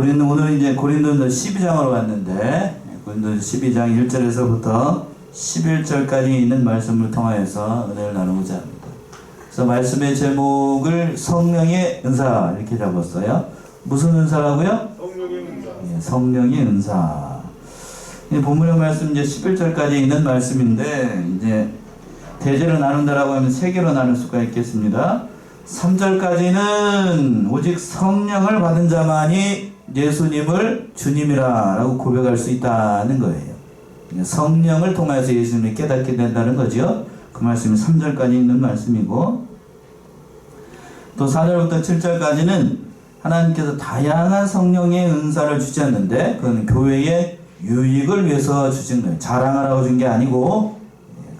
우리는 오늘 이제 고린도전서 12장으로 왔는데, 고린도전서 12장 1절에서부터 11절까지 있는 말씀을 통하여서 은혜를 나누고자 합니다. 그래서 말씀의 제목을 성령의 은사 이렇게 잡았어요. 무슨 은사라고요? 성령의 은사. 예, 성령의 은사. 본문의 말씀 이제 11절까지 있는 말씀인데, 이제 대제로 나눈다라고 하면 세 개로 나눌 수가 있겠습니다. 3절까지는 오직 성령을 받은 자만이 예수님을 주님이라고 고백할 수 있다는 거예요. 성령을 통해서 예수님을 깨닫게 된다는 거죠. 그 말씀이 3절까지 있는 말씀이고, 또 4절부터 7절까지는 하나님께서 다양한 성령의 은사를 주셨는데, 그건 교회의 유익을 위해서 주신 거예요. 자랑하라고 준 게 아니고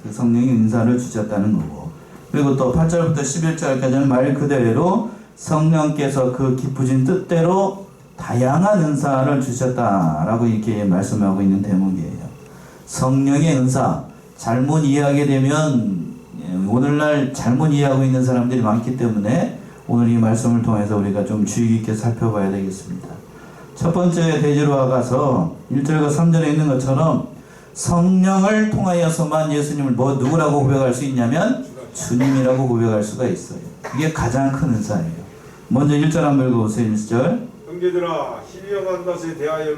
그 성령의 은사를 주셨다는 거고, 그리고 또 8절부터 11절까지는 말 그대로 성령께서 그 깊으신 뜻대로 다양한 은사를 주셨다라고 이렇게 말씀하고 있는 대목이에요. 성령의 은사, 잘못 이해하게 되면 오늘날 잘못 이해하고 있는 사람들이 많기 때문에 오늘 이 말씀을 통해서 우리가 좀 주의 깊게 살펴봐야 되겠습니다. 첫 번째 대제로 가서 1절과 3절에 있는 것처럼 성령을 통하여서만 예수님을 누구라고 고백할 수 있냐면 주님이라고 고백할 수가 있어요. 그게 가장 큰 은사예요. 먼저 1절 한번 읽어보세요. 1절. 형제들아, 신령한 것에 대하여는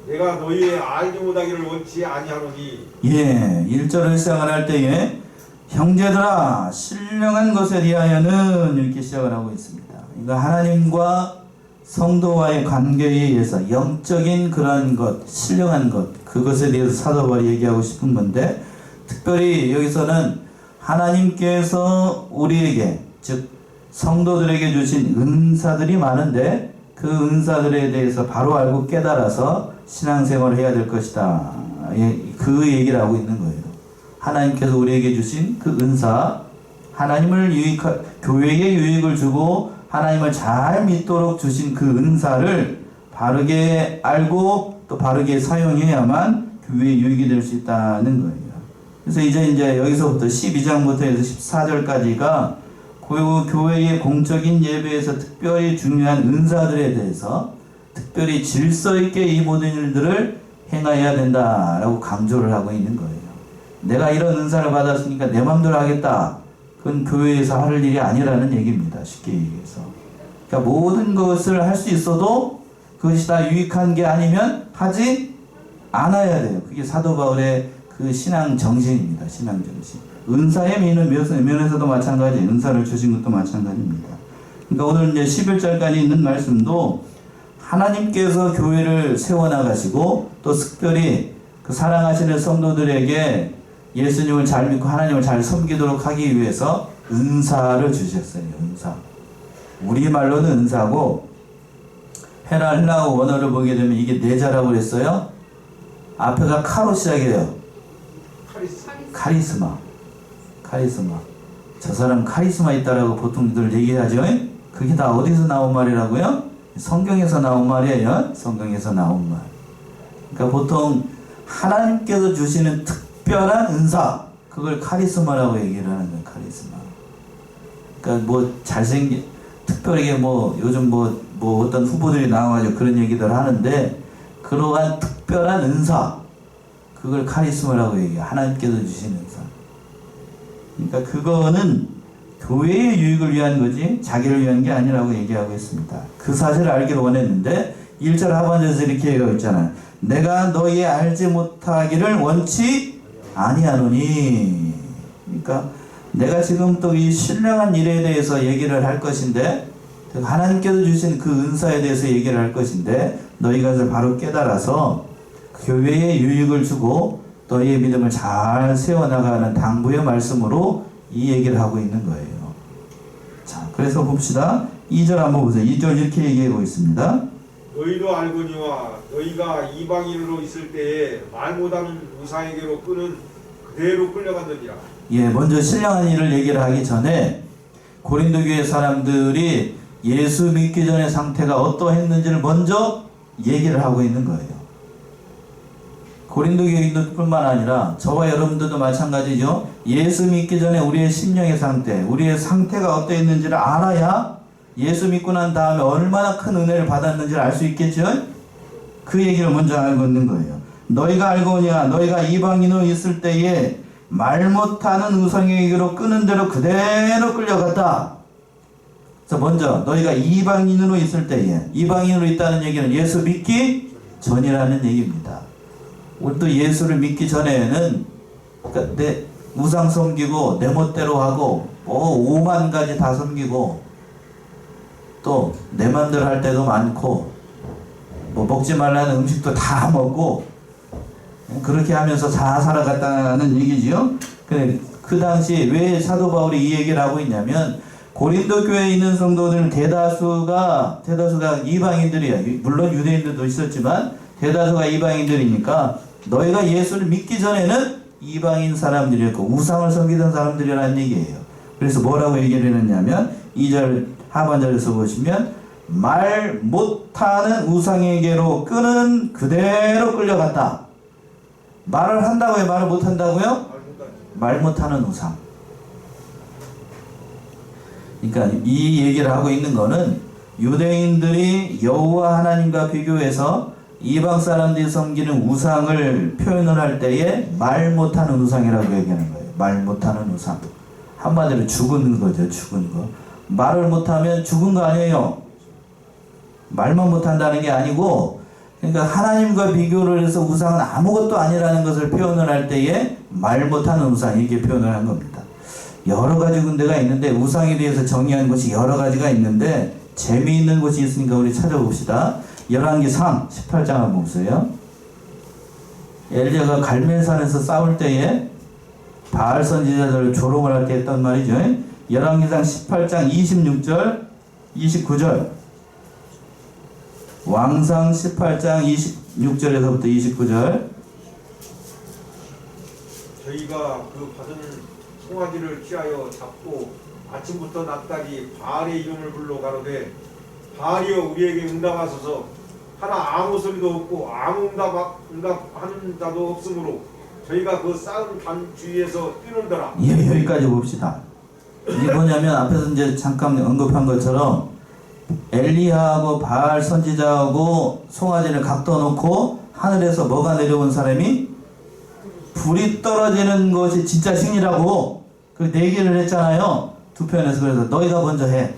내가 너희의 알지 못하기를 원치 아니하노니. 예, 1절을 시작을 할 때에 형제들아, 신령한 것에 대하여는 이렇게 시작을 하고 있습니다. 그러니까 하나님과 성도와의 관계에 의해서 영적인 그런 것, 신령한 것, 그것에 대해서 사도 바울이 얘기하고 싶은 건데, 특별히 여기서는 하나님께서 우리에게, 즉 성도들에게 주신 은사들이 많은데 그 은사들에 대해서 바로 알고 깨달아서 신앙생활을 해야 될 것이다, 그 얘기를 하고 있는 거예요. 하나님께서 우리에게 주신 그 은사, 하나님을 교회에 유익을 주고 하나님을 잘 믿도록 주신 그 은사를 바르게 알고 또 바르게 사용해야만 교회에 유익이 될 수 있다는 거예요. 그래서 이제 여기서부터 12장부터 해서 14절까지가 교회의 공적인 예배에서 특별히 중요한 은사들에 대해서 특별히 질서 있게 이 모든 일들을 행해야 된다라고 강조를 하고 있는 거예요. 내가 이런 은사를 받았으니까 내 마음대로 하겠다, 그건 교회에서 할 일이 아니라는 얘기입니다. 쉽게 얘기해서. 그러니까 모든 것을 할 수 있어도 그것이 다 유익한 게 아니면 하지 않아야 돼요. 그게 사도 바울의 그 신앙 정신입니다. 신앙 정신. 은사의 면에서도 마찬가지, 은사를 주신 것도 마찬가지입니다. 그러니까 오늘 이제 11절까지 있는 말씀도 하나님께서 교회를 세워나가시고 또 특별히 그 사랑하시는 성도들에게 예수님을 잘 믿고 하나님을 잘 섬기도록 하기 위해서 은사를 주셨어요. 은사. 우리말로는 은사고, 헬라어 원어를 보게 되면 이게 내자라고 그랬어요. 앞에가 카로 시작해요. 카리스마. 저 사람 카리스마 있다라고 보통들 얘기하죠. 그게 다 어디서 나온 말이라고요? 성경에서 나온 말이에요. 성경에서 나온 말. 그러니까 보통 하나님께서 주시는 특별한 은사, 그걸 카리스마라고 얘기를 하는 거예요. 카리스마. 그러니까 특별하게 요즘 어떤 후보들이 나와가지고 그런 얘기들 하는데, 그러한 특별한 은사, 그걸 카리스마라고 얘기해요. 하나님께서 주신 은사. 그러니까 그거는 교회의 유익을 위한 거지 자기를 위한 게 아니라고 얘기하고 있습니다. 그 사실을 알기를 원했는데 1절 하반절에서 이렇게 얘기하고 있잖아요. 내가 너희 알지 못하기를 원치 아니하노니. 그러니까 내가 지금 또 이 신령한 일에 대해서 얘기를 할 것인데, 하나님께서 주신 그 은사에 대해서 얘기를 할 것인데, 너희가 그것을 바로 깨달아서 교회에 유익을 주고 너희의 믿음을 잘 세워나가는 당부의 말씀으로 이 얘기를 하고 있는 거예요. 자, 그래서 봅시다. 2절 한번 보세요. 2절 이렇게 얘기하고 있습니다. 너희도 알거니와 너희가 이방인으로 있을 때에 말 못하는 우사에게로 끄는 그대로 끌려갔느니라. 예, 먼저 신령한 일을 얘기를 하기 전에 고린도 교회 사람들이 예수 믿기 전의 상태가 어떠했는지를 먼저 얘기를 하고 있는 거예요. 고린도 교인들뿐만 아니라 저와 여러분들도 마찬가지죠. 예수 믿기 전에 우리의 심령의 상태, 우리의 상태가 어떠했는지를 알아야 예수 믿고 난 다음에 얼마나 큰 은혜를 받았는지를 알 수 있겠죠? 그 얘기를 먼저 알고 있는 거예요. 너희가 알고냐? 너희가 이방인으로 있을 때에 말 못하는 우상에게로 끄는 대로 그대로 끌려갔다. 그래서 먼저 너희가 이방인으로 있을 때에, 이방인으로 있다는 얘기는 예수 믿기 전이라는 얘기입니다. 우리 또 예수를 믿기 전에는 그러니까 내 우상 섬기고 내 멋대로 하고 뭐 5만 가지 다 섬기고 또 내 맘대로 할 때도 많고 뭐 먹지 말라는 음식도 다 먹고 그렇게 하면서 다 살아갔다는 얘기지요. 그 당시 왜 사도 바울이 이 얘기를 하고 있냐면 고린도 교회에 있는 성도들 대다수가 이방인들이야. 물론 유대인들도 있었지만 대다수가 이방인들이니까 너희가 예수를 믿기 전에는 이방인 사람들이었고 우상을 섬기던 사람들이라는 얘기예요. 그래서 뭐라고 얘기를 했냐면 2절 하반절에서 보시면 말 못하는 우상에게로 끄는 그대로 끌려갔다. 말을 한다고요? 말을 못한다고요? 말 못하는 우상. 그러니까 이 얘기를 하고 있는 거는 유대인들이 여호와 하나님과 비교해서 이방 사람들이 섬기는 우상을 표현을 할 때에 말 못하는 우상이라고 얘기하는 거예요. 말 못하는 우상. 한마디로 죽은 거죠. 죽은 거. 말을 못하면 죽은 거 아니에요. 말만 못한다는 게 아니고 그러니까 하나님과 비교를 해서 우상은 아무것도 아니라는 것을 표현을 할 때에 말 못하는 우상 이렇게 표현을 한 겁니다. 여러 가지 군데가 있는데 우상에 대해서 정의한 것이 여러 가지가 있는데 재미있는 곳이 있으니까 우리 찾아봅시다. 열왕기상 18장 한번 보세요. 엘리야가 갈멜산에서 싸울 때에 바알 선지자들을 조롱을 할 때 했단 말이죠. 열왕기상 18장 26절 29절 왕상 18장 26절에서부터 29절 저희가 그 받은 송아지를 취하여 잡고 아침부터 낮까지 바알의 이름을 불러 가로되 바알이여 우리에게 응답하소서 하나 아무 소리도 없고 아무 응답하는 자도 없으므로 저희가 그 쌓은 단 주위에서 뛰놀더라. 예, 여기까지 봅시다. 이게 뭐냐면 앞에서 이제 잠깐 언급한 것처럼 엘리야하고 바알 선지자하고 송아지를 각도 놓고 하늘에서 뭐가 내려온 사람이 불이 떨어지는 것이 진짜 신이라고 그 얘기를 했잖아요. 두 편에서. 그래서 너희가 먼저 해.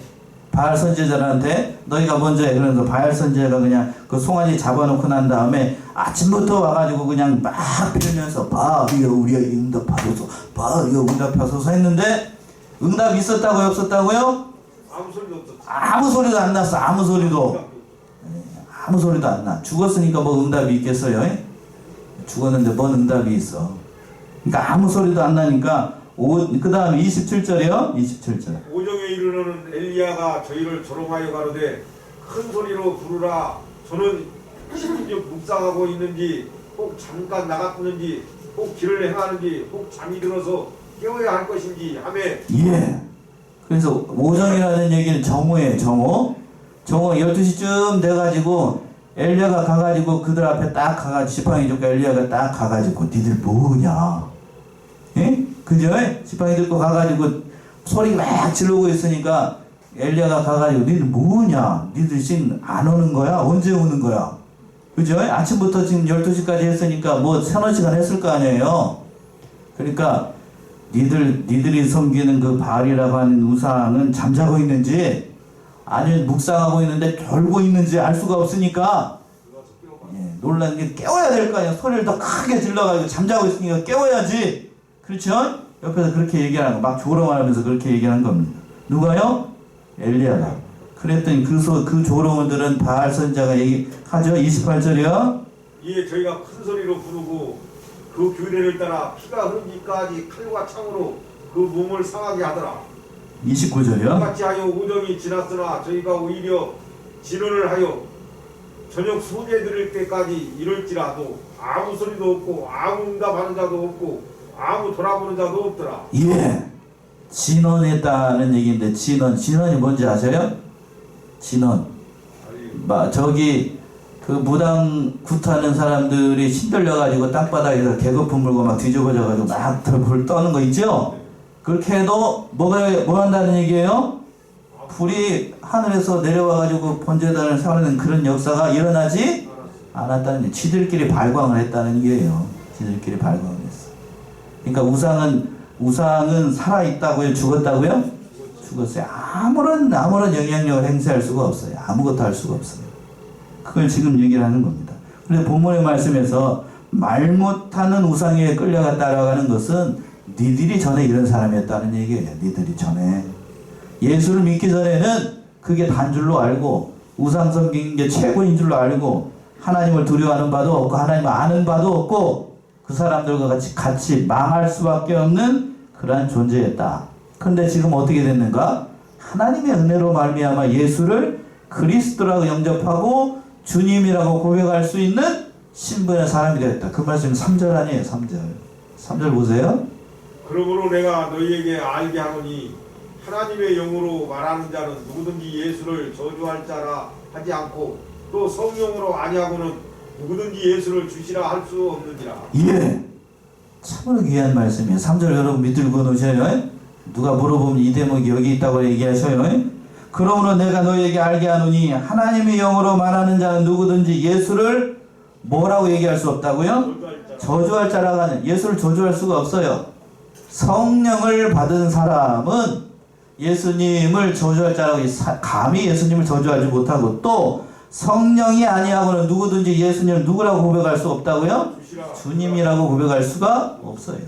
바알 선지자들한테 너희가 먼저 해. 그래서 바알 선지자가 그냥 그 송아지 잡아놓고 난 다음에 아침부터 와가지고 그냥 막 빌면서 바알이여 우리에게 응답하소서 바알이여 응답하소서 했는데 응답이 있었다고요? 없었다고요? 아무 소리도 없었어. 아무 소리도 안 났어. 아무 소리도. 아무 소리도 안 나. 죽었으니까 뭐 응답이 있겠어요? 죽었는데 뭔 응답이 있어. 그러니까 아무 소리도 안 나니까 그 다음에 27절이요. 27절. 오정에 이르러는 엘리야가 저희를 조롱하여 가로되 큰 소리로 부르라. 저는 심지어 묵상하고 있는지 혹 잠깐 나갔는지 혹 길을 행하는지 혹 잠이 들어서 깨워야 할 것인지 하매 예. 그래서 오정이라는 얘기는 정오예요. 정오 12시쯤 돼가지고 엘리야가 가가지고 그들 앞에 딱 가가지고 지팡이 족가 엘리야가 딱 가가지고 니들 뭐냐? 예? 그죠? 지팡이 들고 가가지고 소리 막 지르고 있으니까 엘리야가 가가지고 니들 뭐냐? 니들 지금 안 오는 거야? 언제 오는 거야? 그죠? 아침부터 지금 12시까지 했으니까 뭐 서너 시간 했을 거 아니에요. 그러니까 니들이 섬기는 그 바알이라고 하는 우상은 잠자고 있는지 아니면 묵상하고 있는데 졸고 있는지 알 수가 없으니까 놀라는 게 깨워야 될 거 아니야. 소리를 더 크게 질러가지고 잠자고 있으니까 깨워야지. 그렇죠? 옆에서 그렇게 얘기하는 거 막 조롱하면서 그렇게 얘기하는 겁니다. 누가요? 엘리야가. 그랬더니 그 조롱을 들은 바알 선지자가 얘기하죠. 28절이요. 이에 저희가 큰 소리로 부르고 그 규례를 따라 피가 흐르기까지 칼과 창으로 그 몸을 상하게 하더라. 29절이요. 같이 하여 오정이 지났으나 저희가 오히려 진언을 하여 저녁 소개 드릴 때까지 이럴지라도 아무 소리도 없고 아무 응답하는 자도 없고 아무 돌아보는 자도 없더라. 예. 진언했다는 얘기인데 진언이 뭔지 아세요? 진언. 저기 그 무당 굿하는 사람들이 신들려가지고 땅바닥에서 개거품 물고 막 뒤집어져가지고 막 불 떠는 거 있죠? 그렇게 해도 뭐 한다는 얘기예요? 불이 하늘에서 내려와가지고 번제단을 사는 그런 역사가 일어나지 않았다는 게 지들끼리 발광을 했다는 얘기예요. 지들끼리 발광을 했어. 그러니까 우상은 살아있다고요? 죽었다고요? 죽었어요. 아무런 영향력을 행사할 수가 없어요. 아무것도 할 수가 없어요. 그걸 지금 얘기를 하는 겁니다. 그래서 본문의 말씀에서 말 못하는 우상에 끌려가 따라가는 것은 니들이 전에 이런 사람이었다는 얘기예요. 니들이 전에. 예수를 믿기 전에는 그게 단줄로 알고 우상 섬기는 게 최고인 줄로 알고 하나님을 두려워하는 바도 없고 하나님을 아는 바도 없고 그 사람들과 같이 망할 수밖에 없는 그러한 존재였다. 그런데 지금 어떻게 됐는가? 하나님의 은혜로 말미암아 예수를 그리스도라고 영접하고 주님이라고 고백할 수 있는 신분의 사람이 되었다. 그 말씀이 3절 아니에요. 3절 보세요. 그러므로 내가 너희에게 알게 하노니 하나님의 영으로 말하는 자는 누구든지 예수를 저주할 자라 하지 않고 또 성령으로 아니하고는 누구든지 예수를 주시라 할 수 없느니라. 예, 참으로 귀한 말씀이에요. 3절 여러분 밑들고 놓으셔요. 누가 물어보면 이 대목이 여기 있다고 얘기하셔요. 그러므로 내가 너희에게 알게 하노니 하나님의 영으로 말하는 자는 누구든지 예수를 뭐라고 얘기할 수 없다고요? 저주할 자라고 하는, 예수를 저주할 수가 없어요. 성령을 받은 사람은 예수님을 저주할 자라고 감히 예수님을 저주하지 못하고 또 성령이 아니하고는 누구든지 예수님을 누구라고 고백할 수 없다고요? 주님이라고 고백할 수가 없어요.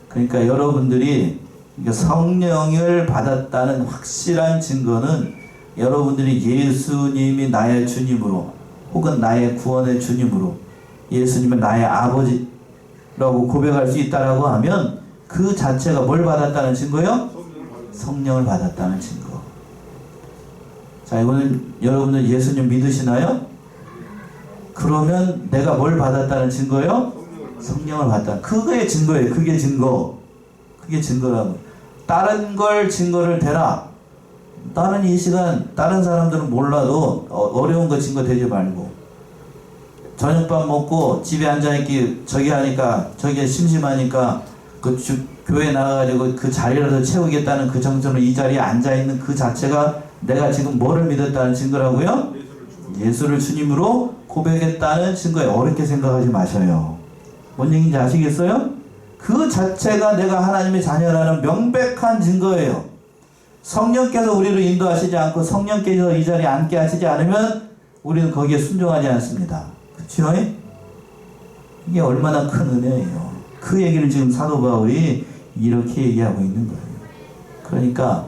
그러니까 여러분들이 성령을 받았다는 확실한 증거는 여러분들이 예수님이 나의 주님으로 혹은 나의 구원의 주님으로 예수님은 나의 아버지라고 고백할 수 있다라고 하면 그 자체가 뭘 받았다는 증거요? 성령을 받았다는 증거. 자, 이거는 여러분들 예수님 믿으시나요? 그러면 내가 뭘 받았다는 증거요? 성령을 받았다. 그게 증거예요. 그게 증거. 그게 증거라고. 다른 걸 증거를 대라. 나는 이 시간 다른 사람들은 몰라도 어려운 거 증거 대지 말고 저녁밥 먹고 집에 앉아있기 저기 하니까 저기 심심하니까 교회 나가가지고 그 자리라도 채우겠다는 그 정도로 이 자리에 앉아있는 그 자체가 내가 지금 뭐를 믿었다는 증거라고요? 예수를 주님으로 고백했다는 증거에 어렵게 생각하지 마셔요. 뭔 얘기인지 아시겠어요? 그 자체가 내가 하나님의 자녀라는 명백한 증거예요. 성령께서 우리를 인도하시지 않고 성령께서 이 자리에 앉게 하시지 않으면 우리는 거기에 순종하지 않습니다. 그렇죠? 이게 얼마나 큰 은혜예요. 그 얘기를 지금 사도 바울이 이렇게 얘기하고 있는 거예요. 그러니까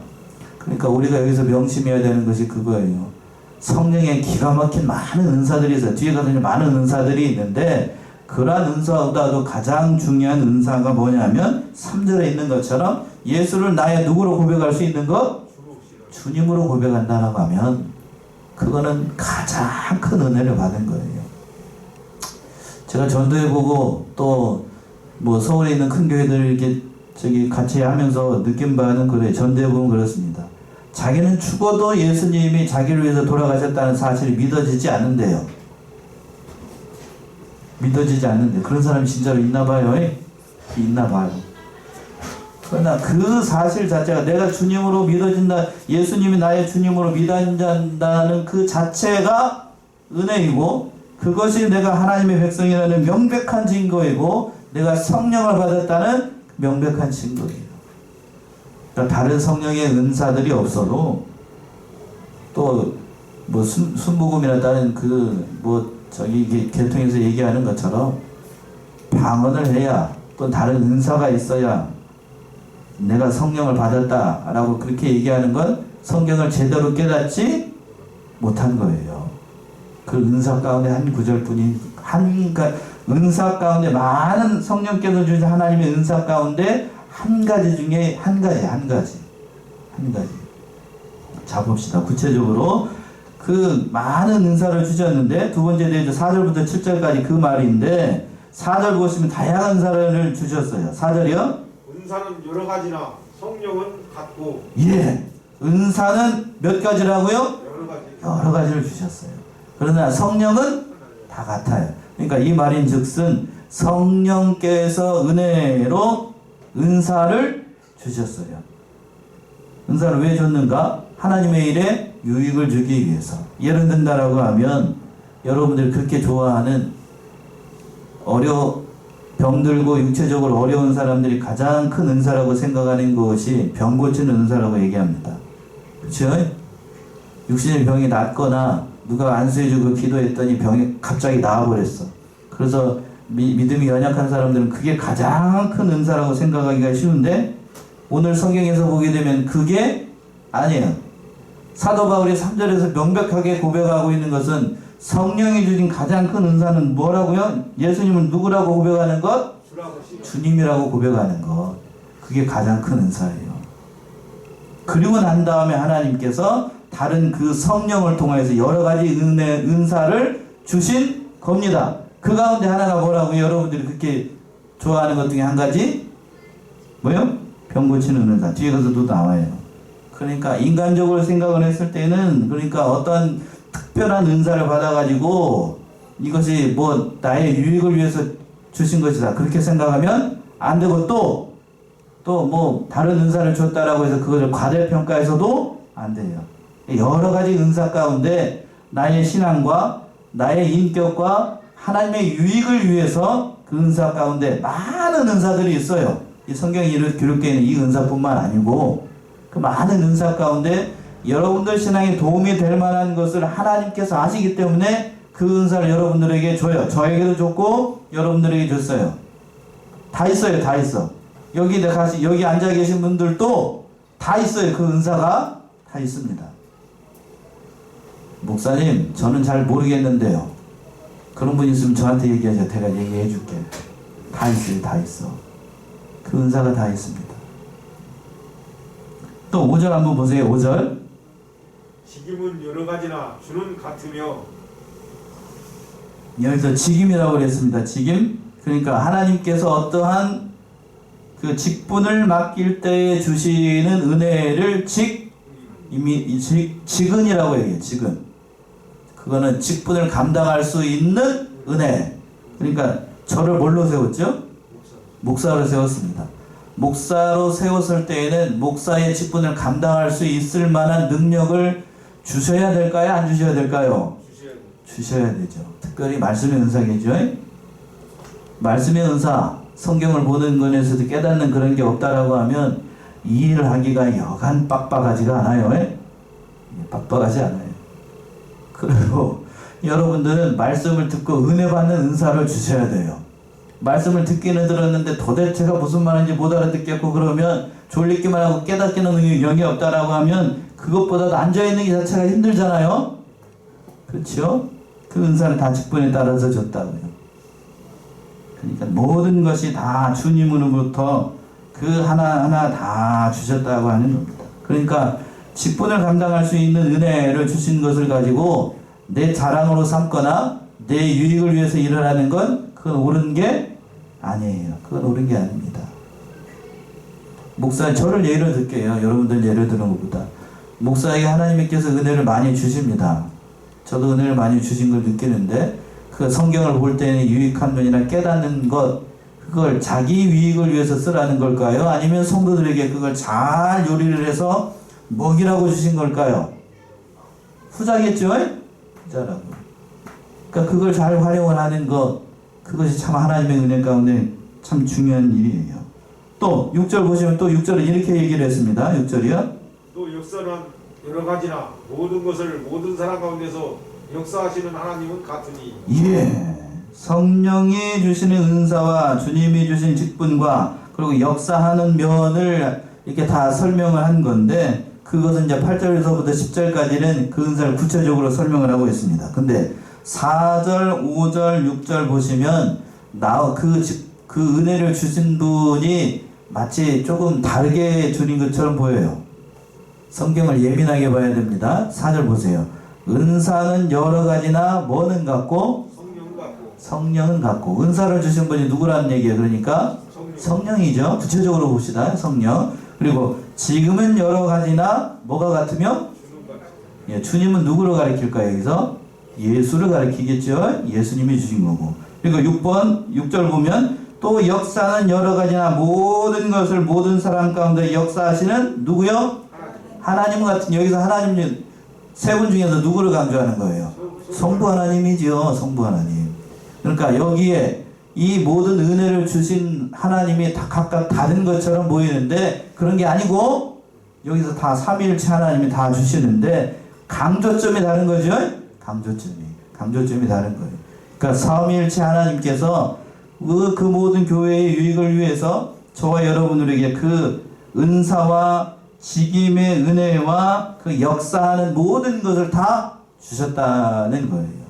우리가 여기서 명심해야 되는 것이 그거예요. 성령의 기가 막힌 많은 은사들이 있어요. 뒤에 가서 많은 은사들이 있는데 그러한 은사보다도 가장 중요한 은사가 뭐냐면 3절에 있는 것처럼 예수를 나의 누구로 고백할 수 있는 것? 주님으로 고백한다고 하면 그거는 가장 큰 은혜를 받은 거예요. 제가 전도해보고 또 뭐 서울에 있는 큰 교회들 이렇게 같이 하면서 느낀 바는 그래. 전도해보면 그렇습니다. 자기는 죽어도 예수님이 자기를 위해서 돌아가셨다는 사실이 믿어지지 않는데요. 믿어지지 않는데 그런 사람이 진짜로 있나 봐요. 있나 봐요. 그러나 그 사실 자체가 내가 주님으로 믿어진다, 예수님이 나의 주님으로 믿어진다는 그 자체가 은혜이고 그것이 내가 하나님의 백성이라는 명백한 증거이고 내가 성령을 받았다는 명백한 증거예요. 그러니까 다른 성령의 은사들이 없어도 또 뭐 순복음이나 다른 계통에서 얘기하는 것처럼 방언을 해야 또 다른 은사가 있어야 내가 성령을 받았다라고 그렇게 얘기하는 건 성경을 제대로 깨닫지 못한 거예요. 그 은사 가운데 한 구절뿐인 은사 가운데 많은 성령께서 주신 하나님의 은사 가운데 한 가지 중에 한 가지. 자 봅시다. 구체적으로 그 많은 은사를 주셨는데 두 번째 대조 4절부터 7절까지 그 말인데 4절 보시면 다양한 은사를 주셨어요. 4절이요? 은사는 여러 가지나 성령은 같고. 예. 은사는 몇 가지라고요? 여러 가지. 여러 가지를 주셨어요. 그러나 성령은 다 같아요. 그러니까 이 말인즉슨 성령께서 은혜로 은사를 주셨어요. 은사를 왜 줬는가? 하나님의 일에 유익을 주기 위해서. 예를 든다라고 하면 여러분들이 그렇게 좋아하는 병들고 육체적으로 어려운 사람들이 가장 큰 은사라고 생각하는 것이 병 고치는 은사라고 얘기합니다. 그렇죠? 육신의 병이 낫거나 누가 안수해주고 기도했더니 병이 갑자기 나아버렸어. 그래서 믿음이 연약한 사람들은 그게 가장 큰 은사라고 생각하기가 쉬운데 오늘 성경에서 보게 되면 그게 아니에요. 사도 바울이 3절에서 명백하게 고백하고 있는 것은 성령이 주신 가장 큰 은사는 뭐라고요? 예수님은 누구라고 고백하는 것? 주님이라고 고백하는 것. 그게 가장 큰 은사예요. 그리고 난 다음에 하나님께서 다른 그 성령을 통해서 여러 가지 은사를 주신 겁니다. 그 가운데 하나가 뭐라고 여러분들이 그렇게 좋아하는 것 중에 한 가지? 뭐요? 병 고치는 은사. 뒤에 가서도 나와요. 그러니까 인간적으로 생각을 했을 때는 그러니까 어떤 특별한 은사를 받아가지고 이것이 뭐 나의 유익을 위해서 주신 것이다. 그렇게 생각하면 안 되고 또 뭐 다른 은사를 줬다라고 해서 그것을 과대평가해서도 안 돼요. 여러 가지 은사 가운데 나의 신앙과 나의 인격과 하나님의 유익을 위해서 그 은사 가운데 많은 은사들이 있어요. 이 성경에 기록되어 있는 이 은사뿐만 아니고 그 많은 은사 가운데 여러분들 신앙에 도움이 될 만한 것을 하나님께서 아시기 때문에 그 은사를 여러분들에게 줘요. 저에게도 줬고 여러분들에게 줬어요. 다 있어요. 다 있어. 여기 앉아 계신 분들도 다 있어요. 그 은사가 다 있습니다. 목사님, 저는 잘 모르겠는데요. 그런 분 있으면 저한테 얘기하세요. 제가 얘기해 줄게. 다 있어요. 다 있어. 그 은사가 다 있습니다. 또 5절 한번 보세요. 5절. 직임은 여러 가지나 주는 같으며. 여기서 직임이라고 그랬습니다. 직임. 그러니까 하나님께서 어떠한 그 직분을 맡길 때에 주시는 은혜를 직은이라고 얘기해요. 직은. 그거는 직분을 감당할 수 있는 은혜. 그러니까 저를 뭘로 세웠죠? 목사로 세웠습니다. 목사로 세웠을 때에는 목사의 직분을 감당할 수 있을 만한 능력을 주셔야 될까요? 안 주셔야 될까요? 주셔야 되죠. 특별히 말씀의 은사겠죠. 말씀의 은사, 성경을 보는 것에서도 깨닫는 그런 게 없다라고 하면 이 일을 하기가 여간 빡빡하지가 않아요. 빡빡하지 않아요. 그리고 여러분들은 말씀을 듣고 은혜 받는 은사를 주셔야 돼요. 말씀을 듣기는 들었는데 도대체가 무슨 말인지 못 알아듣겠고 그러면 졸리기만 하고 깨닫기는 영이 없다라고 하면 그것보다도 앉아있는 게 자체가 힘들잖아요. 그렇죠? 그 은사를 다 직분에 따라서 줬다고요. 그러니까 모든 것이 다 주님으로부터 그 하나하나 다 주셨다고 하는 겁니다. 그러니까 직분을 감당할 수 있는 은혜를 주신 것을 가지고 내 자랑으로 삼거나 내 유익을 위해서 일을 하는 건 그건 옳은 게 아니에요. 그건 옳은 게 아닙니다. 목사, 저를 예를 들게요. 여러분들 예를 드는 것보다. 목사에게 하나님께서 은혜를 많이 주십니다. 저도 은혜를 많이 주신 걸 느끼는데 그 성경을 볼 때는 유익한 면이나 깨닫는 것, 그걸 자기 유익을 위해서 쓰라는 걸까요? 아니면 성도들에게 그걸 잘 요리를 해서 먹이라고 주신 걸까요? 후자겠죠? 후자라고. 그러니까 그걸 잘 활용을 하는 것, 그것이 참 하나님의 은혜 가운데 참 중요한 일이에요. 또 6절 보시면 또 6절은 이렇게 얘기를 했습니다. 6절이요. 또 역사는 여러 가지나 모든 것을 모든 사람 가운데서 역사하시는 하나님은 같으니. 예. 성령이 주시는 은사와 주님이 주신 직분과 그리고 역사하는 면을 이렇게 다 설명을 한 건데 그것은 이제 8절에서부터 10절까지는 그 은사를 구체적으로 설명을 하고 있습니다. 근데 4절, 5절, 6절 보시면 그 은혜를 주신 분이 마치 조금 다르게 주신 것처럼 보여요. 성경을 예민하게 봐야 됩니다. 4절 보세요. 은사는 여러 가지나 뭐는 같고 성령은 같고. 은사를 주신 분이 누구라는 얘기예요? 그러니까 성령이죠. 구체적으로 봅시다. 성령. 그리고 지금은 여러 가지나 뭐가 같으며? 예, 주님은 누구를 가리킬까요? 여기서 예수를 가리키겠죠. 예수님이 주신 거고. 그리고 6절 보면 또 역사는 여러 가지나 모든 것을 모든 사람 가운데 역사하시는 누구요? 하나님 같은, 여기서 하나님 세 분 중에서 누구를 강조하는 거예요? 성부 하나님이지요. 성부 하나님. 그러니까 여기에 이 모든 은혜를 주신 하나님이 다 각각 다른 것처럼 보이는데 그런 게 아니고 여기서 다 삼위일체 하나님이 다 주시는데 강조점이 다른 거죠. 강조점이 다른 거예요. 그러니까 삼위일체 하나님께서 그 모든 교회의 유익을 위해서 저와 여러분들에게 그 은사와 직임의 은혜와 그 역사하는 모든 것을 다 주셨다는 거예요.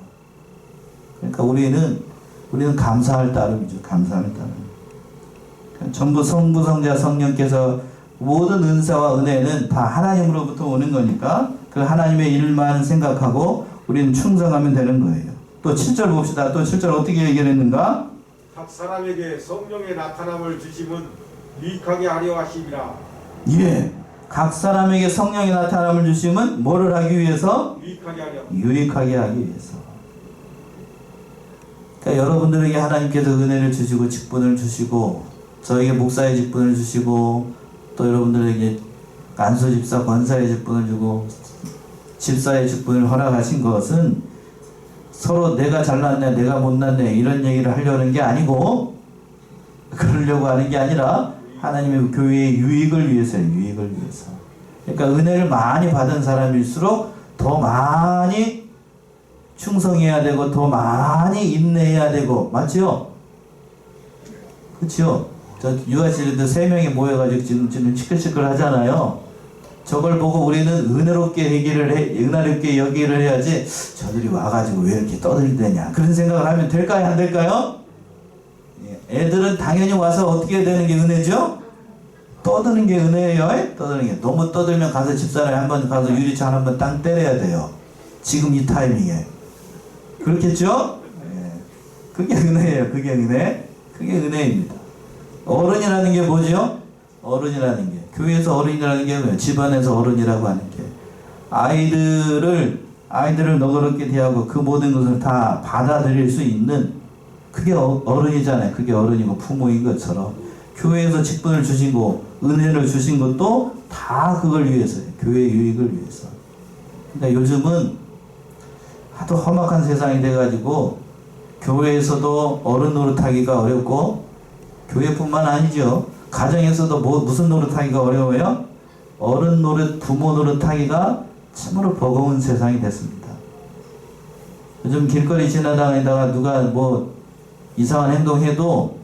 그러니까 우리는 감사할 따름이죠. 감사할 따름. 전부 성부, 성자, 성령께서 모든 은사와 은혜는 다 하나님으로부터 오는 거니까 그 하나님의 일만 생각하고 우리는 충성하면 되는 거예요. 또 7절 봅시다. 또 7절 어떻게 얘기했는가? 각 사람에게 성령의 나타남을 주심은 유익하게 하려 하심이라. 예. 각 사람에게 성령의 나타남을 주심은 뭐를 하기 위해서? 유익하게 하기 위해서. 그러니까 여러분들에게 하나님께서 은혜를 주시고 직분을 주시고 저에게 목사의 직분을 주시고 또 여러분들에게 안수집사 권사의 직분을 주고 집사의 직분을 허락하신 것은 서로 내가 잘났네 내가 못났네 이런 얘기를 하려는 게 아니고 그러려고 하는 게 아니라 하나님의 교회의 유익을 위해서요. 유익을 위해서. 그러니까 은혜를 많이 받은 사람일수록 더 많이 충성해야 되고 더 많이 인내해야 되고 맞죠? 그렇죠? 저 유아실에도 3명이 모여가지고 지금 시끌시끌 하잖아요. 저걸 보고 우리는 은혜롭게 여기를 해야지 저들이 와가지고 왜 이렇게 떠들대냐 그런 생각을 하면 될까요? 안 될까요? 애들은 당연히 와서 어떻게 되는 게 은혜죠? 떠드는 게 은혜예요. 떠드는 게. 너무 떠들면 가서 집사람이 한번 가서 유리창 한번 땅 때려야 돼요. 지금 이 타이밍에. 그렇겠죠? 그게 은혜예요. 그게 은혜입니다. 어른이라는 게 뭐죠? 어른이라는 게. 교회에서 어른이라는 게 뭐예요? 집안에서 어른이라고 하는 게. 아이들을 너그럽게 대하고 그 모든 것을 다 받아들일 수 있는 그게 어른이잖아요. 그게 어른이고 부모인 것처럼 교회에서 직분을 주시고 은혜를 주신 것도 다 그걸 위해서예요. 교회의 유익을 위해서. 그러니까 요즘은 하도 험악한 세상이 돼가지고 교회에서도 어른 노릇하기가 어렵고 교회뿐만 아니죠. 가정에서도 무슨 노릇하기가 어려워요? 어른 노릇, 부모 노릇하기가 참으로 버거운 세상이 됐습니다. 요즘 길거리 지나다니다가 누가 이상한 행동해도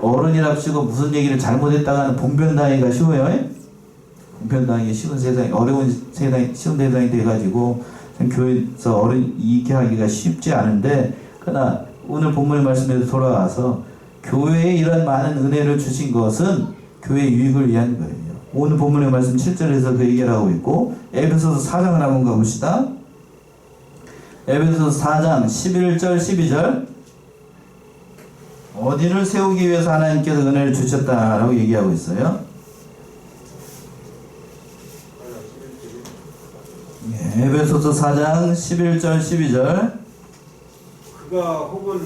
어른이랍시고 무슨 얘기를 잘못했다가는 봉변당하기가 쉬워요. 봉변당하기 쉬운 세상이 어려운 세상이 쉬운 세상이 돼가지고 교회에서 어른 이익게 하기가 쉽지 않은데 그러나 오늘 본문의 말씀에서 돌아와서 교회에 이런 많은 은혜를 주신 것은 교회의 유익을 위한 거예요. 오늘 본문의 말씀 7절에서 그 얘기를 하고 있고 에베소서 4장을 한번 가봅시다. 에베소서 4장 11절 12절 어디를 세우기 위해서 하나님께서 은혜를 주셨다라고 얘기하고 있어요. 에베소서 4장 11절 12절 그가 혹은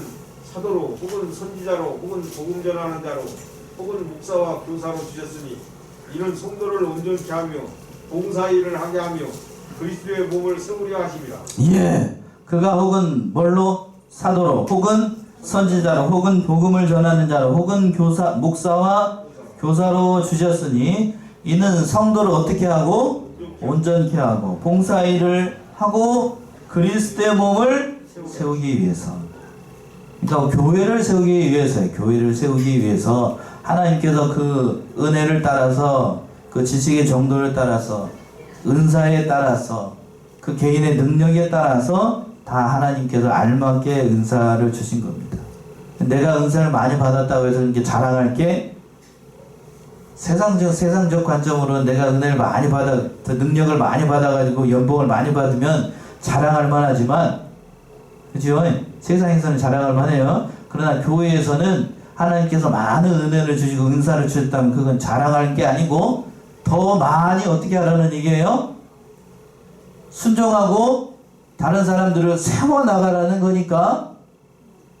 사도로 혹은 선지자로 혹은 복음 전하는 자로 혹은 목사와 교사로 주셨으니 이는 성도를 온전케 하며 봉사일을 하게 하며 그리스도의 몸을 세우려 하심이라. 예, 그가 혹은 뭘로? 사도로 혹은 선지자로 혹은 복음을 전하는 자로 혹은 목사와 교사로 주셨으니 이는 성도를 어떻게 하고? 온전케 하고 봉사일을 하고 그리스도의 몸을 세우기 위해서. 그러니까 교회를 세우기 위해서요. 교회를 세우기 위해서 하나님께서 그 은혜를 따라서 그 지식의 정도를 따라서 은사에 따라서 그 개인의 능력에 따라서 다 하나님께서 알맞게 은사를 주신 겁니다. 내가 은사를 많이 받았다고 해서 이렇게 자랑할 게 세상적 관점으로는 내가 은혜를 많이 능력을 많이 받아가지고 연봉을 많이 받으면 자랑할 만하지만, 그죠? 세상에서는 자랑할 만해요. 그러나 교회에서는 하나님께서 많은 은혜를 주시고 은사를 주셨다면 그건 자랑할 게 아니고 더 많이 어떻게 하라는 얘기예요? 순종하고 다른 사람들을 세워나가라는 거니까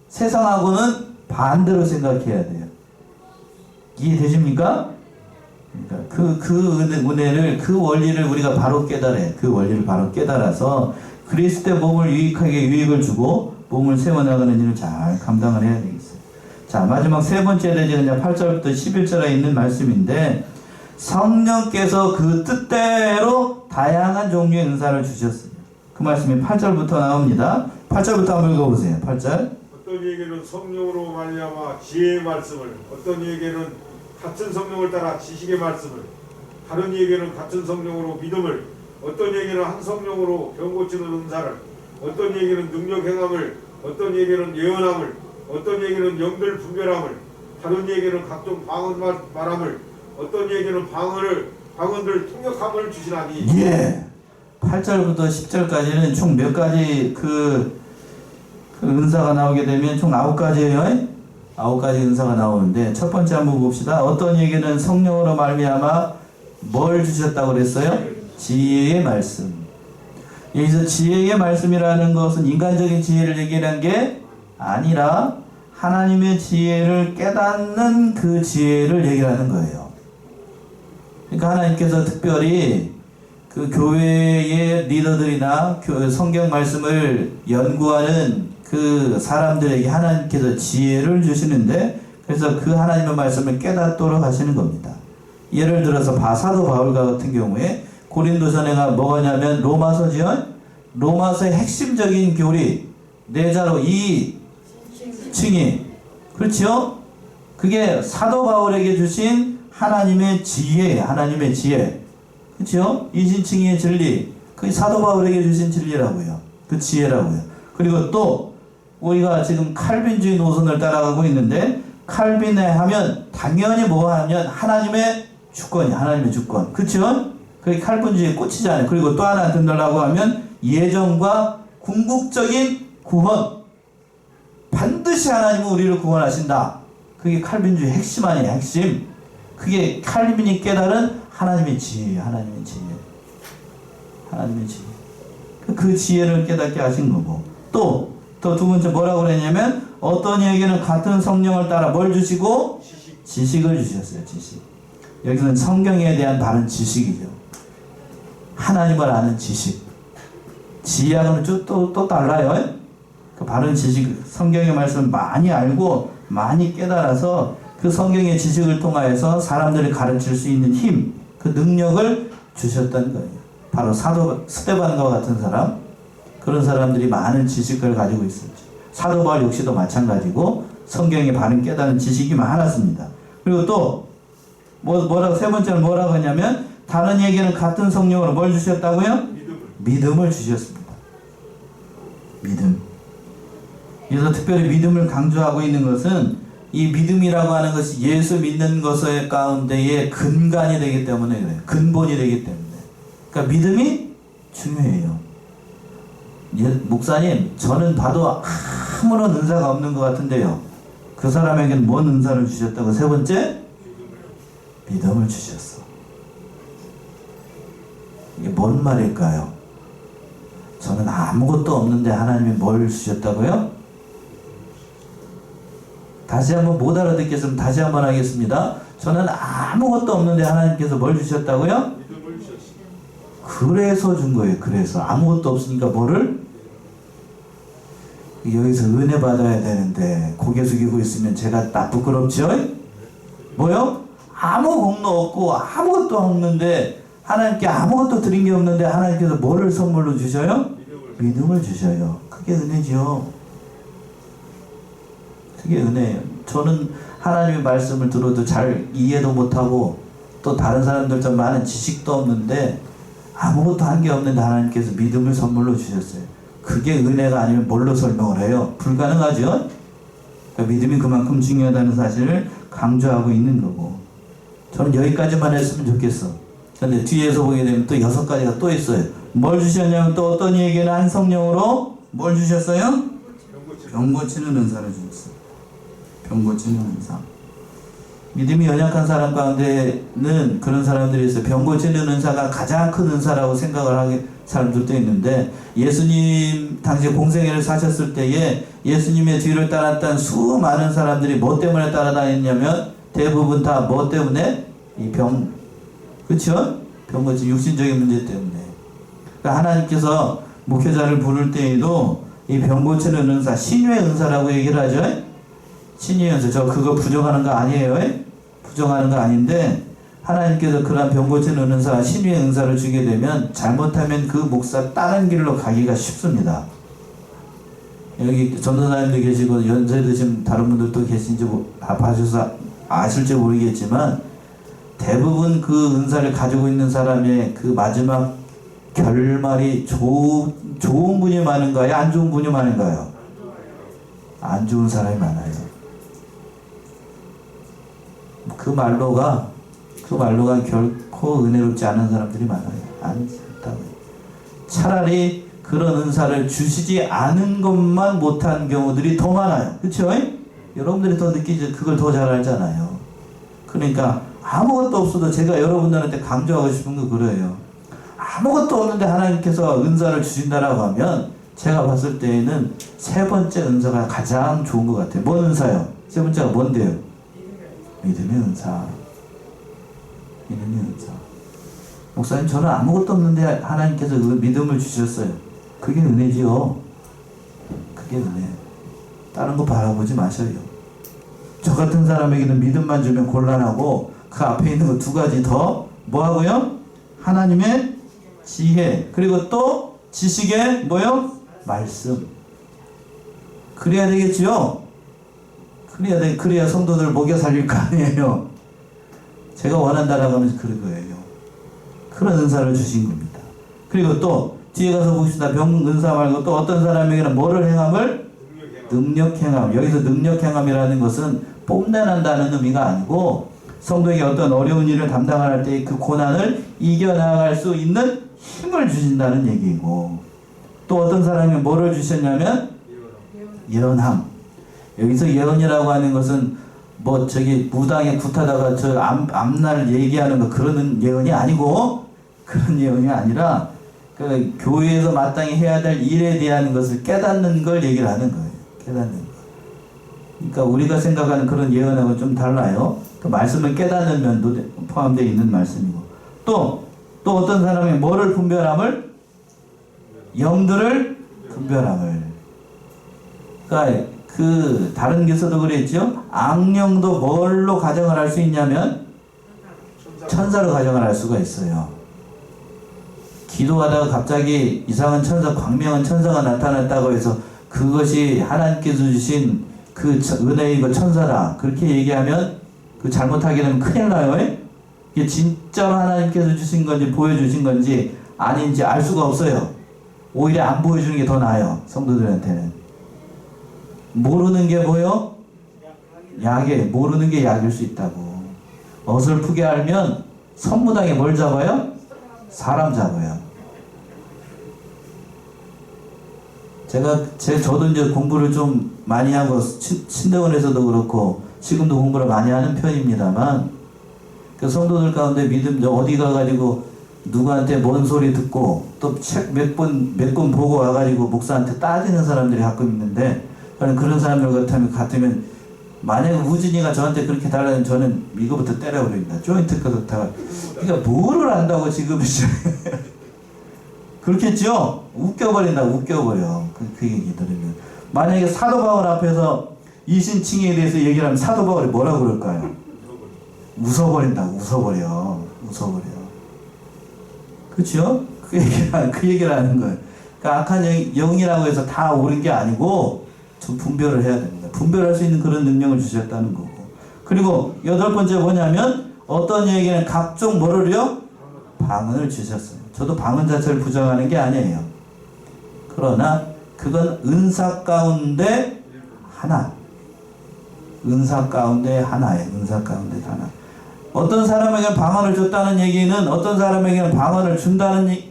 세상하고는 반대로 생각해야 돼요. 이해되십니까? 그러니까 그 은혜를, 그 원리를 우리가 바로 깨달아요. 그 원리를 바로 깨달아서 그리스도의 몸을 유익을 주고 몸을 세워나가는 일을 잘 감당을 해야 되겠어요. 자, 마지막 세 번째 대제는 8절부터 11절에 있는 말씀인데, 성령께서 그 뜻대로 다양한 종류의 은사를 주셨습니다. 그 말씀이 8절부터 나옵니다. 8절부터 한번 읽어보세요. 8절. 어떤 이에게는 성령으로 말미암아 지혜의 말씀을, 어떤 이에게는 같은 성령을 따라 지식의 말씀을, 다른 이에게는 같은 성령으로 믿음을, 어떤 이에게는 한 성령으로 병 고치는 은사를, 어떤 이에게는 능력 행함을, 어떤 이에게는 예언함을, 어떤 이에게는 영들 분별함을, 다른 이에게는 각종 방언 말함을, 어떤 이에게는 방언들 통역함을 주시나니. 예. 8절부터 10절까지는 총 몇 가지 그 은사가 나오게 되면 총 9가지예요. 9가지 은사가 나오는데, 첫 번째 한번 봅시다. 어떤 이에게는 성령으로 말미암아 뭘 주셨다고 그랬어요? 지혜의 말씀. 여기서 지혜의 말씀이라는 것은 인간적인 지혜를 얘기한 게 아니라 하나님의 지혜를 깨닫는 그 지혜를 얘기하는 거예요. 그러니까 하나님께서 특별히 그 교회의 리더들이나 성경 말씀을 연구하는 그 사람들에게 하나님께서 지혜를 주시는데, 그래서 그 하나님의 말씀을 깨닫도록 하시는 겁니다. 예를 들어서 사도 바울과 같은 경우에 고린도전에가 뭐냐면 로마서지요. 로마서의 핵심적인 교리 네 자로 이 층이, 그렇죠? 그게 사도 바울에게 주신 하나님의 지혜, 하나님의 지혜, 그렇죠? 이신칭의 진리, 그게 사도 바울에게 주신 진리라고요. 그 지혜라고요. 그리고 또 우리가 지금 칼빈주의 노선을 따라가고 있는데, 칼빈에 하면 당연히 뭐 하면 하나님의 주권이, 하나님의 주권, 그렇죠? 그게 칼빈주의의 꽃이잖아요. 그리고 또 하나 듣는다고 하면 예정과 궁극적인 구원, 반드시 하나님은 우리를 구원하신다. 그게 칼빈주의 핵심 아니에요. 핵심. 그게 칼빈이 깨달은 하나님의 지혜, 하나님의 지혜, 하나님의 지혜. 그 지혜를 깨닫게 하신 거고, 또 두 번째 뭐라고 그랬냐면, 어떤 이에게는 같은 성령을 따라 뭘 주시고? 지식을 주셨어요. 지식. 여기서는 성경에 대한 바른 지식이죠. 하나님을 아는 지식. 지혜하고는 또 달라요. 그 바른 지식, 성경의 말씀을 많이 알고 많이 깨달아서 그 성경의 지식을 통하여서 사람들을 가르칠 수 있는 힘, 그 능력을 주셨던 거예요. 바로 사도 스데반과 같은 사람, 그런 사람들이 많은 지식을 가지고 있었죠. 사도 바울 역시도 마찬가지고 성경의 바른 깨달은 지식이 많았습니다. 그리고 또 뭐라고, 세 번째는 뭐라고 하냐면, 다른 이에게는 같은 성령으로 뭘 주셨다고요? 믿음을 주셨습니다. 믿음. 그래서 특별히 믿음을 강조하고 있는 것은, 이 믿음이라고 하는 것이 예수 믿는 것의 가운데의 근간이 되기 때문에 그래요. 근본이 되기 때문에. 그러니까 믿음이 중요해요. 목사님, 저는 봐도 아무런 은사가 없는 것 같은데요. 그 사람에게는 뭔 은사를 주셨다고? 세 번째, 믿음을 주셨어. 이게 뭔 말일까요? 저는 아무것도 없는데 하나님이 뭘 주셨다고요? 다시 한번 못 알아듣겠으면 다시 한번 하겠습니다. 저는 아무것도 없는데 하나님께서 뭘 주셨다고요? 그래서 준 거예요. 그래서 아무것도 없으니까 뭐를? 여기서 은혜 받아야 되는데 고개 숙이고 있으면 제가 나 부끄럽죠? 뭐요? 아무 공로 없고 아무것도 없는데, 하나님께 아무것도 드린 게 없는데 하나님께서 뭐를 선물로 주셔요? 믿음을 주셔요. 그게 은혜죠. 그게 은혜예요. 저는 하나님의 말씀을 들어도 잘 이해도 못하고 또 다른 사람들처럼 많은 지식도 없는데, 아무것도 한 게 없는데 하나님께서 믿음을 선물로 주셨어요. 그게 은혜가 아니면 뭘로 설명을 해요? 불가능하죠? 그러니까 믿음이 그만큼 중요하다는 사실을 강조하고 있는 거고, 저는 여기까지만 했으면 좋겠어. 근데 뒤에서 보게 되면 또 6가지가 또 있어요. 뭘 주셨냐면, 또 어떤 이에게는 한 성령으로 뭘 주셨어요? 병 고치는 은사를 주셨어요. 병 고치는 은사. 믿음이 연약한 사람 가운데는 그런 사람들이 있어요. 병 고치는 은사가 가장 큰 은사라고 생각을 하는 사람들도 있는데, 예수님 당시 공생애를 사셨을 때에 예수님의 뒤를 따랐던 수많은 사람들이 뭐 때문에 따라다녔냐면, 대부분 다 뭐 때문에? 이 그렇죠? 병 고침 육신적인 문제 때문에. 그러니까 하나님께서 목회자를 부를 때에도 이 병 고치는 은사, 신유의 은사라고 얘기를 하죠. 신유의 은사. 저 그거 부정하는 거 아니에요. 부정하는 거 아닌데 하나님께서 그러한 병 고치는 은사, 신유의 은사를 주게 되면 잘못하면 그 목사 다른 길로 가기가 쉽습니다. 여기 전도사님도 계시고 연세 드신 다른 분들도 계신지 봐주셔서 아실지 모르겠지만 대부분 그 은사를 가지고 있는 사람의 그 마지막 결말이 좋은 분이 많은가요? 안 좋은 분이 많은가요? 안 좋은 사람이 많아요. 그 말로가 결코 은혜롭지 않은 사람들이 많아요. 안 좋다고요. 차라리 그런 은사를 주시지 않은 것만 못한 경우들이 더 많아요. 그렇죠? 여러분들이 더 느끼지, 그걸 더 잘 알잖아요. 그러니까 아무것도 없어도 제가 여러분들한테 강조하고 싶은 거 그래요. 아무것도 없는데 하나님께서 은사를 주신다라고 하면 제가 봤을 때에는 세 번째 은사가 가장 좋은 것 같아요. 뭔 은사요? 세 번째가 뭔데요? 믿음의 은사. 믿음의 은사. 목사님, 저는 아무것도 없는데 하나님께서 그 믿음을 주셨어요. 그게 은혜지요. 그게 은혜. 다른 거 바라보지 마셔요. 저 같은 사람에게는 믿음만 주면 곤란하고 그 앞에 있는 거 두 가지 더 뭐하고요? 하나님의 지혜, 그리고 또 지식의 뭐요? 말씀. 그래야 되겠지요? 그래야 성도들 먹여 살릴 거 아니에요. 제가 원한다라고 하면서 그런 거예요. 그런 은사를 주신 겁니다. 그리고 또 뒤에 가서 봅시다. 병 은사 말고 또 어떤 사람에게는 뭐를 행함을? 능력 행함. 여기서 능력 행함이라는 것은 뽐내난다는 의미가 아니고 성도에게 어떤 어려운 일을 담당할 때 그 고난을 이겨나갈 수 있는 힘을 주신다는 얘기고, 또 어떤 사람이 뭐를 주셨냐면 예언함. 여기서 예언이라고 하는 것은 뭐 저기 무당에 굿하다가 저 앞날 얘기하는 거 그런 예언이 아니고, 그런 예언이 아니라 그 교회에서 마땅히 해야 될 일에 대한 것을 깨닫는 걸 얘기를 하는 거예요. 깨닫는 거. 그러니까 우리가 생각하는 그런 예언하고 좀 달라요. 그 말씀을 깨닫는 면도 포함되어 있는 말씀이고, 또 어떤 사람이 뭐를 분별함을? 영들을 분별함을. 그러니까 그 다른 교서도 그랬죠. 악령도 뭘로 가정을 할 수 있냐면 천사로 가정을 할 수가 있어요. 기도하다가 갑자기 이상한 천사, 광명한 천사가 나타났다고 해서 그것이 하나님께서 주신 그 은혜이고 천사다, 그렇게 얘기하면 그 잘못하게 되면 큰일 나요. 이게 진짜로 하나님께서 주신 건지 보여주신 건지 아닌지 알 수가 없어요. 오히려 안 보여주는 게 더 나아요. 성도들한테는. 모르는 게 뭐요? 모르는 게 약일 수 있다고. 어설프게 알면 선무당에 뭘 잡아요? 사람 잡아요. 저도 이제 공부를 좀 많이 하고 신대원에서도 그렇고 지금도 공부를 많이 하는 편입니다만, 그 성도들 가운데 믿음 어디 가가지고 누구한테 뭔 소리 듣고 또 책 몇 권 보고 와가지고 목사한테 따지는 사람들이 가끔 있는데, 저는 그런 사람들 같으면 만약에 우진이가 저한테 그렇게 달라면 저는 이거부터 때려버립니다. 조인트 그렇다가. 그러니까 뭐를 안다고 지금 그렇겠죠? 웃겨버려. 그 얘기 들으면. 만약에 사도 바울 앞에서 이신칭에 대해서 얘기를 하면 사도 바울이 뭐라고 그럴까요? 웃어버린다고. 웃어버려. 그렇죠? 그 얘기를 하는 거예요. 그러니까 악한 영이라고 해서 다 옳은 게 아니고 좀 분별을 해야 됩니다. 분별할 수 있는 그런 능력을 주셨다는 거고. 그리고 8번째 뭐냐면 어떤 얘기는 각종 뭐를요? 방언을 주셨어요. 저도 방언 자체를 부정하는 게 아니에요. 그러나 그건 은사 가운데 하나. 은사 가운데 하나예요. 어떤 사람에게는 방언을 줬다는 얘기는 어떤 사람에게는 방언을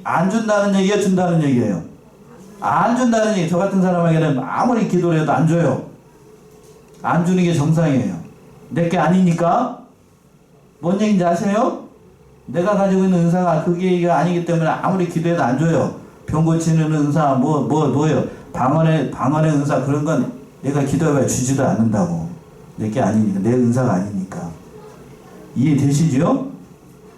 안 준다는 얘기예요? 준다는 얘기예요? 안 준다는 얘기. 저 같은 사람에게는 아무리 기도를 해도 안 줘요. 안 주는 게 정상이에요. 내게 아니니까. 뭔 얘기인지 아세요? 내가 가지고 있는 은사가 그게 아니기 때문에 아무리 기도해도 안 줘요. 병 고치는 은사, 뭐예요? 방언의 은사, 그런 건 내가 기도해봐야 주지도 않는다고. 내게 아니니까. 내 은사가 아니니까. 이해되시죠?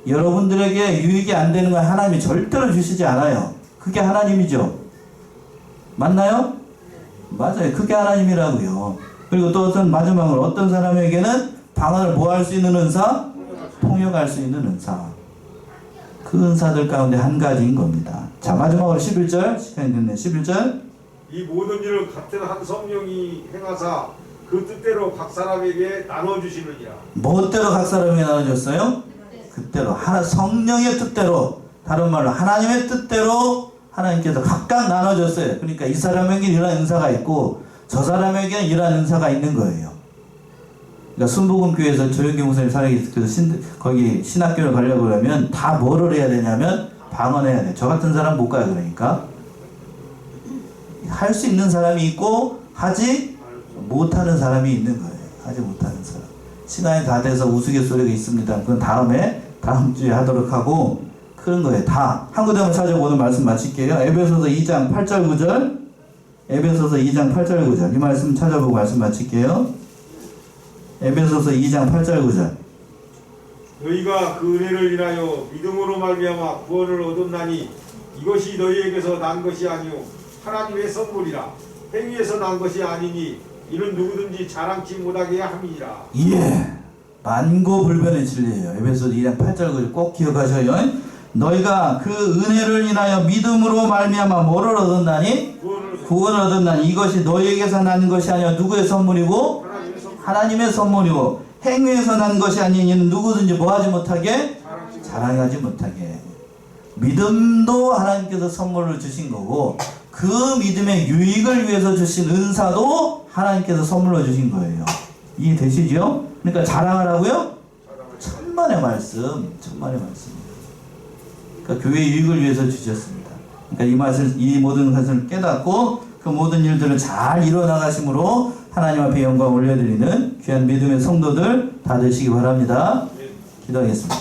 여러분들에게 유익이 안 되는 건 하나님이 절대로 주시지 않아요. 그게 하나님이죠. 맞나요? 맞아요. 그게 하나님이라고요. 그리고 또 마지막으로 어떤 사람에게는 방언을 뭐 할 수 있는 은사? 통역할 수 있는 은사. 그 은사들 가운데 한 가지인 겁니다. 자, 마지막으로 11절. 시간이 됐네. 11절. 이 모든 일을 같은 한 성령이 행하사 그 뜻대로 각 사람에게 나눠주시느니라. 무엇대로 각 사람에게 나눠줬어요? 그때로 성령의 뜻대로, 다른 말로 하나님의 뜻대로 하나님께서 각각 나눠줬어요. 그러니까 이 사람에게 이런 은사가 있고 저 사람에게는 이런 은사가 있는 거예요. 그러니까 순복음교회에서 조영기 목사님 살아계셔서 거기 신학교를 가려고 그러면 다 뭐를 해야 되냐면 방언해야 돼. 저 같은 사람 못 가요. 그러니까 할 수 있는 사람이 있고 하지 못하는 사람이 있는 거예요. 하지 못하는 사람. 시간이 다 돼서 우스갯소리가 있습니다. 그건 다음 주에 하도록 하고, 그런 거예요. 다. 한 구절만 찾아보고 오늘 말씀 마칠게요. 에베소서 2장 8절 9절. 에베소서 2장 8절 9절. 이 말씀 찾아보고 말씀 마칠게요. 에베소서 2장 8절 9절. 너희가 그 은혜를 인하여 믿음으로 말미암아 구원을 얻었나니 이것이 너희에게서 난 것이 아니오 하나님의 선물이라. 행위에서 난 것이 아니니 이는 누구든지 자랑치 못하게 함이니라. 예. 만고불변의 진리예요. 에베소서 2장 8절 9절 꼭 기억하셔요. 너희가 그 은혜를 인하여 믿음으로 말미암아 뭐를 얻었나니? 구원을 얻었나니 이것이 너희에게서 난 것이 아니라 누구의 선물이고? 하나님의 선물이고, 행위에서 난 것이 아니니 누구든지 뭐하지 못하게? 자랑하지 못하게. 믿음도 하나님께서 선물을 주신 거고, 그 믿음의 유익을 위해서 주신 은사도 하나님께서 선물로 주신 거예요. 이해되시죠? 그러니까 자랑하라고요? 천만의 말씀. 그러니까 교회 유익을 위해서 주셨습니다. 그러니까 이 모든 것을 깨닫고 그 모든 일들을 잘 이뤄나가심으로 하나님 앞에 영광을 올려드리는 귀한 믿음의 성도들 다 되시기 바랍니다. 기도하겠습니다.